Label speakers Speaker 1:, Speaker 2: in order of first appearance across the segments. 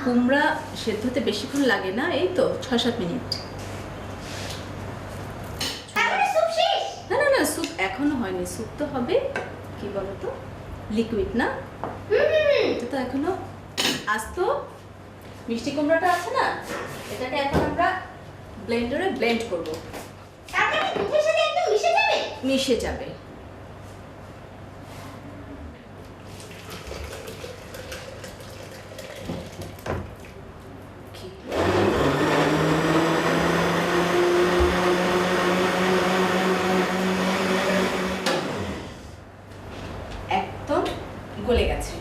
Speaker 1: কুমড়া সেদ্ধ হতে বেশিক্ষণ লাগে না, এই তো 6-7 মিনিট। না না না, স্যুপ এখনো হয়নি, স্যুপ তো হবে কি বলতো লিকুইড না, এটা তো এখনো আস্ত। মিষ্টি কুমড়াটা আছে না, এটাকে এখন আমরা ব্লেন্ডারে ব্লেন্ড করব।
Speaker 2: তারপরে দুধের সাথে একদম মিশে যাবে?
Speaker 1: মিশে যাবে। একদম গলে গেছে।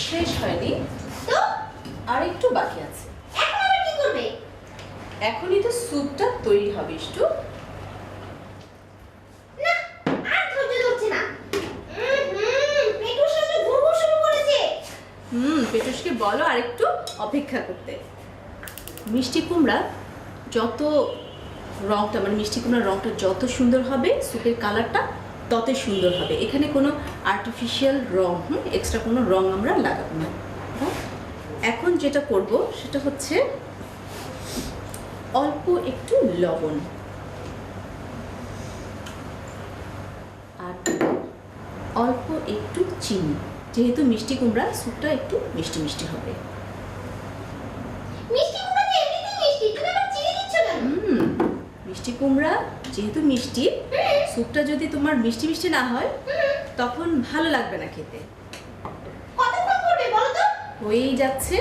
Speaker 1: শেষ হয়নি
Speaker 2: তো
Speaker 1: আর একটু বাকি আছে।
Speaker 2: এখন আবার কি করবে?
Speaker 1: এখনই তো স্যুপটা তৈরি হবে একটু।
Speaker 2: না, আর ধৈর্য ধরছে না। পেটুর সাথে ঘুরঘুর শুরু করেছে।
Speaker 1: পেটুসকে বলো আর একটু অপেক্ষা করতে। মিষ্টি কুমড়া যত রংটা মানে মিষ্টি কুমড়ার রংটা যত সুন্দর হবে, স্যুপের কালারটা ততই সুন্দর হবে। এখানে কোনো আর্টিফিশিয়াল রং এক্সট্রা কোনো রং আমরা লাগাবো না। এখন যেটা করব সেটা হচ্ছে অল্প একটু লবণ আর অল্প একটু চিনি, যেহেতু মিষ্টি কুমড়া স্যুপটা একটু মিষ্টি মিষ্টি হবে।
Speaker 2: মিষ্টি কুমড়া তো এমনিতেই মিষ্টি, তুমি আবার চিনি দিচ্ছ কেন?
Speaker 1: মিষ্টি কুমড়া যেহেতু মিষ্টি, স্যুপটা যদি তোমার মিষ্টি মিষ্টি না হয় তখন ভালো লাগবে না খেতে।
Speaker 2: কতক্ষণ করবে বলো তো?
Speaker 1: হয়েই যাচ্ছে,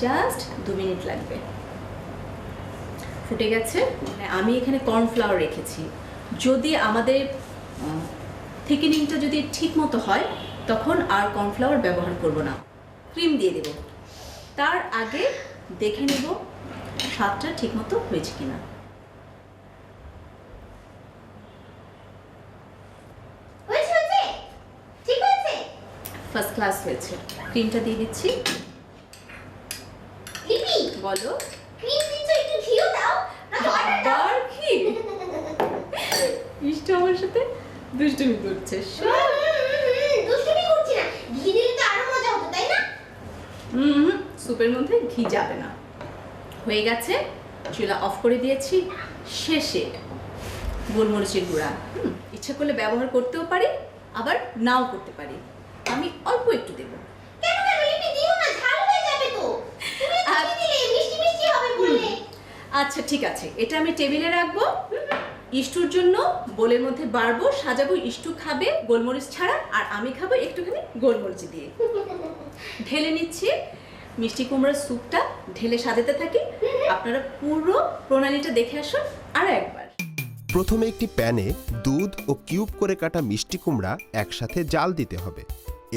Speaker 1: জাস্ট 2 মিনিট লাগবে। ফুটে গেছে। আমি এখানে কর্নফ্লাওয়ার রেখেছি। যদি আমাদের থিকেনিংটা যদি ঠিক মতো হয় তখন আর কর্নফ্লাওয়ার ব্যবহার করব না, ক্রিম দিয়ে দেব। তার আগে দেখে নেব স্বাদটা ঠিক মতো হয়েছে কিনা।
Speaker 2: হয়েছে হয়েছে? ঠিক হয়েছে?
Speaker 1: ফার্স্ট ক্লাস হয়েছে। ক্রিমটা দিয়ে দিচ্ছি।
Speaker 2: লিপি,
Speaker 1: বলো।
Speaker 2: ক্রিম দিচ্ছ, একটু ঘিও দাও। না বাটার দাও।
Speaker 1: আবার কি মিষ্টি আমার সাথে দুষ্টুমি করছে।
Speaker 2: দুষ্টুমি করছি না। ঘি দিলে তো আরো মজা হতো, তাই না?
Speaker 1: স্যুপের মধ্যে ঘি যাবে না। হয়ে গেছে, চুলা অফ করে দিয়েছি। শেষে গোলমরিচের গুঁড়া ইচ্ছা করলে ব্যবহার করতেও পারি, আবার নাও করতে পারি। আমি অল্প একটু দেব।
Speaker 2: কেন কেন লিপি দিও না, ঝাল হয়ে যাবে তো। তুমি তো দিলে মিষ্টি মিষ্টি হবে বললে।
Speaker 1: আচ্ছা ঠিক আছে, এটা আমি টেবিলে রাখবো। ইস্টুর জন্য বোলের মধ্যে বাড়বো, সাজাবো। ইস্টু খাবে গোলমরিচ ছাড়া, আর আমি খাবো একটুখানি গোলমরিচ দিয়ে। ঢেলে নিচ্ছি। মিষ্টি কুমড়ার স্যুপটা ঢেলে সাজাতে থাকি। আপনারা পুরো প্রণালীটা দেখে আসুন আরো একবার।
Speaker 3: প্রথমে একটি প্যানে দুধ ও কিউব করে কাটা মিষ্টি কুমড়া একসাথে জাল দিতে হবে।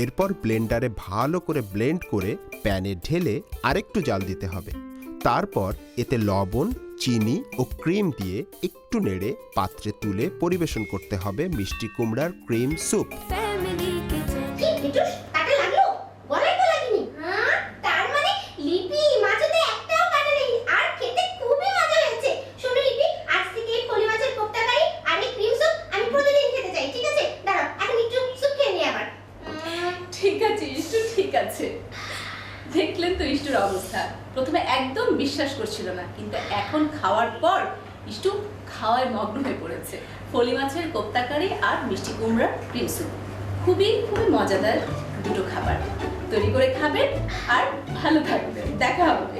Speaker 3: এরপর ব্লেন্ডারে ভালো করে ব্লেন্ড করে প্যানে ঢেলে আরেকটু জাল দিতে হবে। তারপর এতে লবণ, চিনি ও ক্রিম দিয়ে একটু নেড়ে পাত্রে তুলে পরিবেশন করতে হবে মিষ্টি কুমড়ার ক্রিম স্যুপ।
Speaker 2: কি পেটুস, কাটা লাগলো? গলায় তো লাগেনি। হ্যাঁ, তার মানে লিপি মাছেতে একটাও কাটা নেই, আর খেতে খুবই মজা হয়েছে। শোনো লিপি, আজ থেকে এই ফলি মাছের কোপ্তা কারি আর এই ক্রিম স্যুপ আমি প্রতিদিন খেতে চাই, ঠিক আছে? দাঁড়াও, এখন একটু স্যুপ খেয়ে নিই আবার।
Speaker 1: ঠিক আছে ইস্টু, ঠিক আছে। দেখলেন তো ইস্টুর অবস্থা। প্রথমে একদম বিশ্বাস করছিল না, কিন্তু এখন খাওয়ার পর ইস্টু খাওয়ায় মগ্ন হয়ে পড়েছে। ফলি মাছের কোপ্তা কারি আর মিষ্টি কুমড়ার ক্রিম স্যুপ খুবই খুবই মজাদার দুটো খাবার। তৈরি করে খাবেন আর ভালো থাকবেন। দেখা হবে।